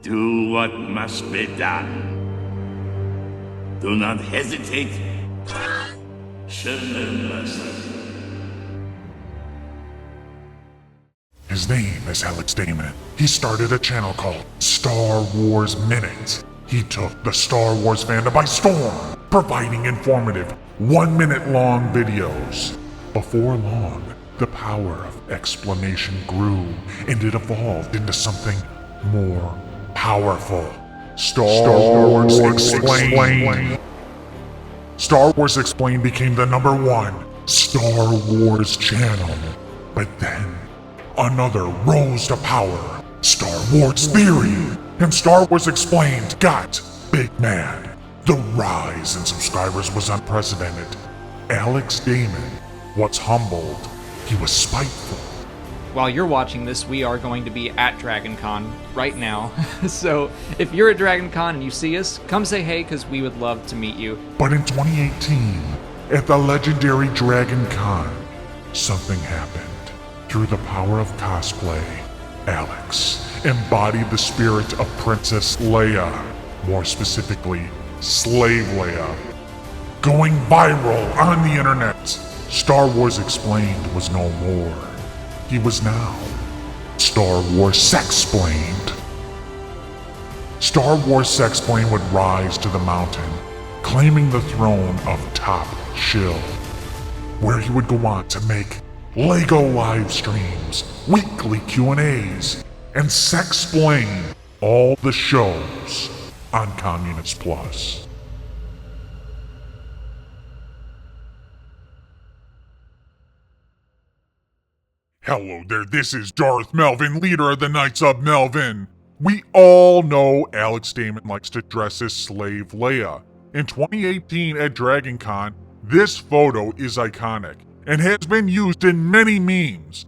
Do what must be done. Do not hesitate. Show no mercy. His name is Alex Damon. He started a channel called Star Wars Minute. He took the Star Wars fandom by storm, providing informative, 1-minute long videos. Before long, the power of explanation grew, and it evolved into something more powerful. Star Wars Explained. Star Wars Explained became the #1 Star Wars channel. But then, another rose to power, Star Wars Theory, and Star Wars Explained got big mad. The rise in subscribers was unprecedented. Alex Damon was humbled. He was spiteful. While you're watching this, we are going to be at DragonCon right now. So if you're at DragonCon and you see us, come say hey, because we would love to meet you. But in 2018, at the legendary DragonCon, something happened. Through the power of cosplay, Alex embodied the spirit of Princess Leia, more specifically, Slave Leia. Going viral on the internet, Star Wars Explained was no more. He was now Star Wars Sexplained. Star Wars Sexplained would rise to the mountain, claiming the throne of top shill, where he would go on to make Lego live streams, weekly Q&As, and Sexplain all the shows on Communist Plus. Hello there, this is Darth Melvin, leader of the Knights of Melvin. We all know Alex Damon likes to dress as Slave Leia. In 2018 at DragonCon, this photo is iconic and has been used in many memes.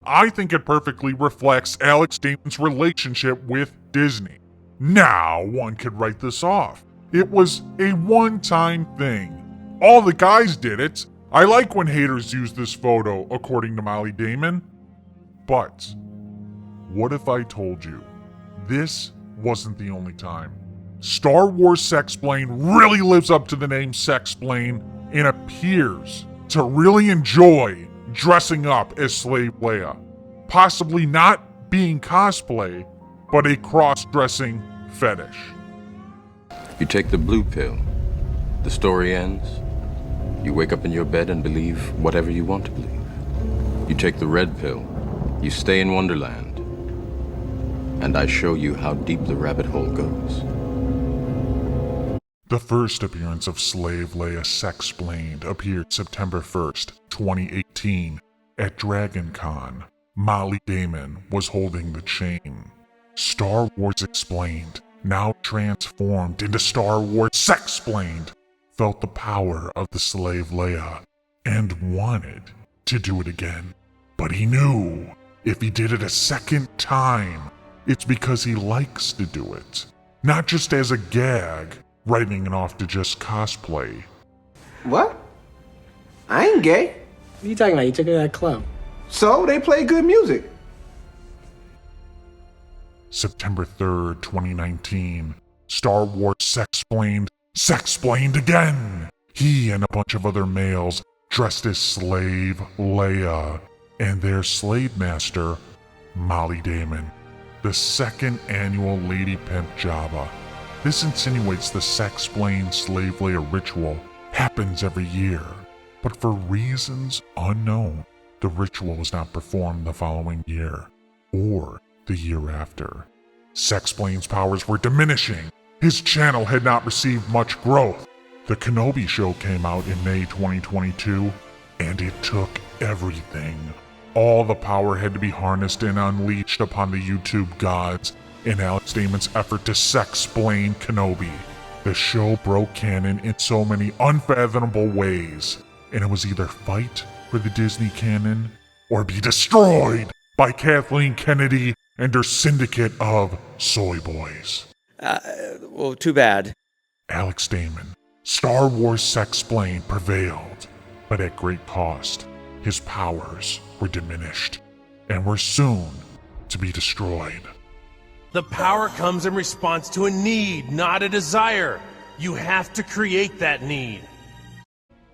I think it perfectly reflects Alex Damon's relationship with Disney. Now one could write this off. It was a one-time thing. All the guys did it. I like when haters use this photo, according to Molly Damon. But what if I told you this wasn't the only time? Star Wars Sexplain really lives up to the name Sexplain and appears to really enjoy dressing up as Slave Leia. Possibly not being cosplay, but a cross-dressing fetish. You take the blue pill, the story ends. You wake up in your bed and believe whatever you want to believe. You take the red pill, you stay in Wonderland, and I show you how deep the rabbit hole goes. The first appearance of Slave Leia Sexplained appeared September 1st, 2018, at DragonCon. Molly Damon was holding the chain. Star Wars Explained, now transformed into Star Wars Sexplained, felt the power of the Slave Leia and wanted to do it again. But he knew if he did it a second time, it's because he likes to do it. Not just as a gag, writing it off to just cosplay. What? I ain't gay. What are you talking about? You took it to that club. So they play good music. September 3rd, 2019, Star Wars Sexplained again! He and a bunch of other males dressed as Slave Leia and their slave master, Molly Damon, the second annual Lady Pimp Jabba. This insinuates the Sexplained Slave Leia ritual happens every year, but for reasons unknown, the ritual was not performed the following year, or the year after. Sexplained's powers were diminishing. His channel had not received much growth. The Kenobi show came out in May 2022, and it took everything. All the power had to be harnessed and unleashed upon the YouTube gods in Alex Damon's effort to sexplain Kenobi. The show broke canon in so many unfathomable ways, and it was either fight for the Disney canon or be destroyed by Kathleen Kennedy and her syndicate of soy boys. Well, too bad. Alex Damon, Star Wars Sexplained prevailed. But at great cost, his powers were diminished and were soon to be destroyed. The power comes in response to a need, not a desire. You have to create that need.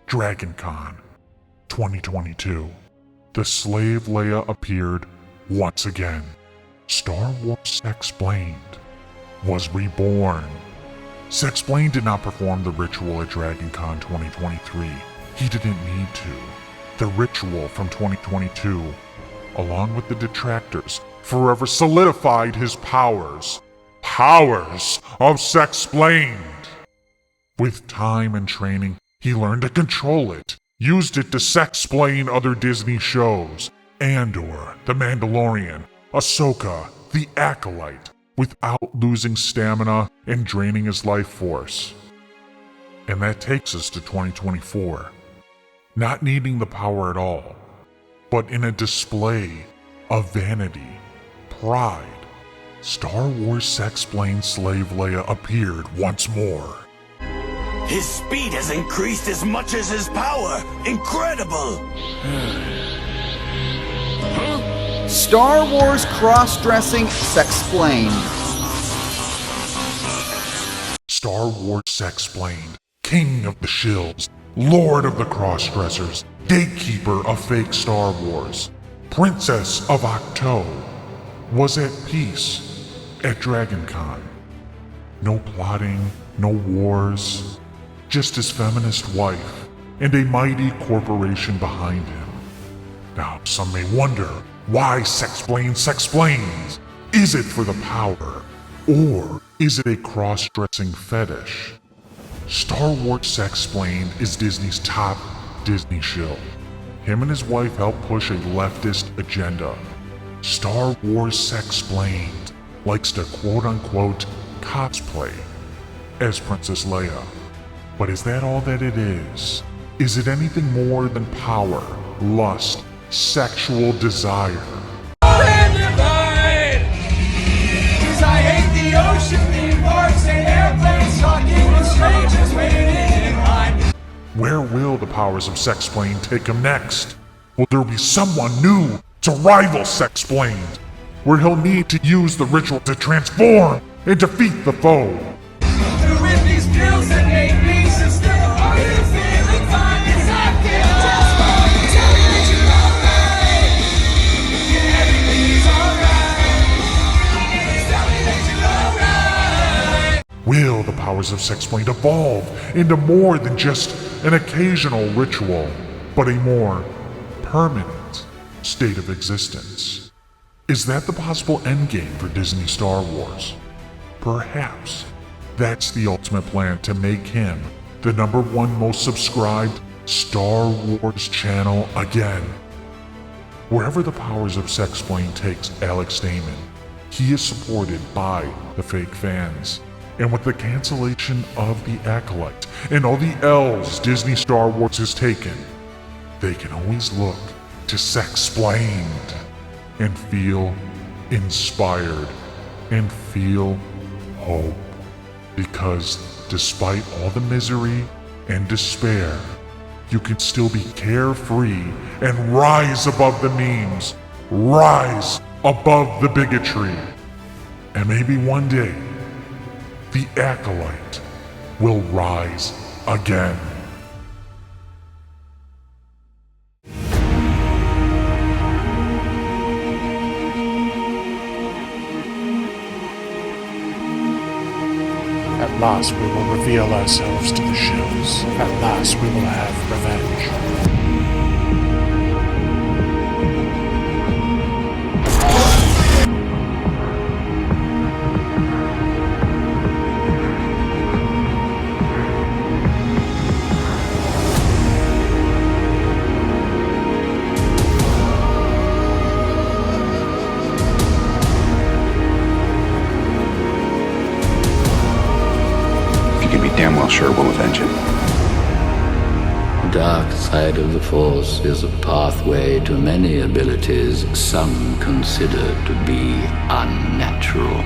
DragonCon 2022. The slave Leia appeared once again. Star Wars Sexplained was reborn. Sexplained did not perform the ritual at DragonCon 2023. He didn't need to. The ritual from 2022, along with the detractors, forever solidified his powers. Powers of Sexplained. With time and training, he learned to control it, used it to sexplain other Disney shows, Andor, The Mandalorian, Ahsoka, The Acolyte, without losing stamina and draining his life force. And that takes us to 2024. Not needing the power at all, but in a display of vanity, pride, Star Wars Sexplained slave Leia appeared once more. His speed has increased as much as his power. Incredible! Star Wars cross-dressing Sexplained. Star Wars Sexplained, King of the Shills, Lord of the Crossdressers, Gatekeeper of fake Star Wars, Princess of Octo, was at peace at DragonCon. No plotting, no wars, just his feminist wife and a mighty corporation behind him. Now, some may wonder, why Sexplains? Is it for the power, or is it a cross-dressing fetish? Star Wars Sexplained is Disney's top Disney shill. Him and his wife help push a leftist agenda. Star Wars Sexplained likes to quote-unquote cosplay as Princess Leia. But is that all that it is? Is it anything more than power, lust, sexual desire? Where will the powers of Sexplained take him next? Will there be someone new to rival Sexplained? Where he'll need to use the ritual to transform and defeat the foe? Will the powers of Sexplained evolve into more than just an occasional ritual, but a more permanent state of existence? Is that the possible endgame for Disney Star Wars? Perhaps that's the ultimate plan to make him the #1 most subscribed Star Wars channel again. Wherever the powers of Sexplained takes Alex Damon, he is supported by the fake fans. And with the cancellation of The Acolyte and all the L's Disney Star Wars has taken, they can always look to Sexplained and feel inspired and feel hope. Because despite all the misery and despair, you can still be carefree and rise above the memes, rise above the bigotry. And maybe one day, the Acolyte will rise again. At last we will reveal ourselves to the shills. At last we will have revenge. Damn well sure we'll avenge it. The dark side of the Force is a pathway to many abilities some consider to be unnatural.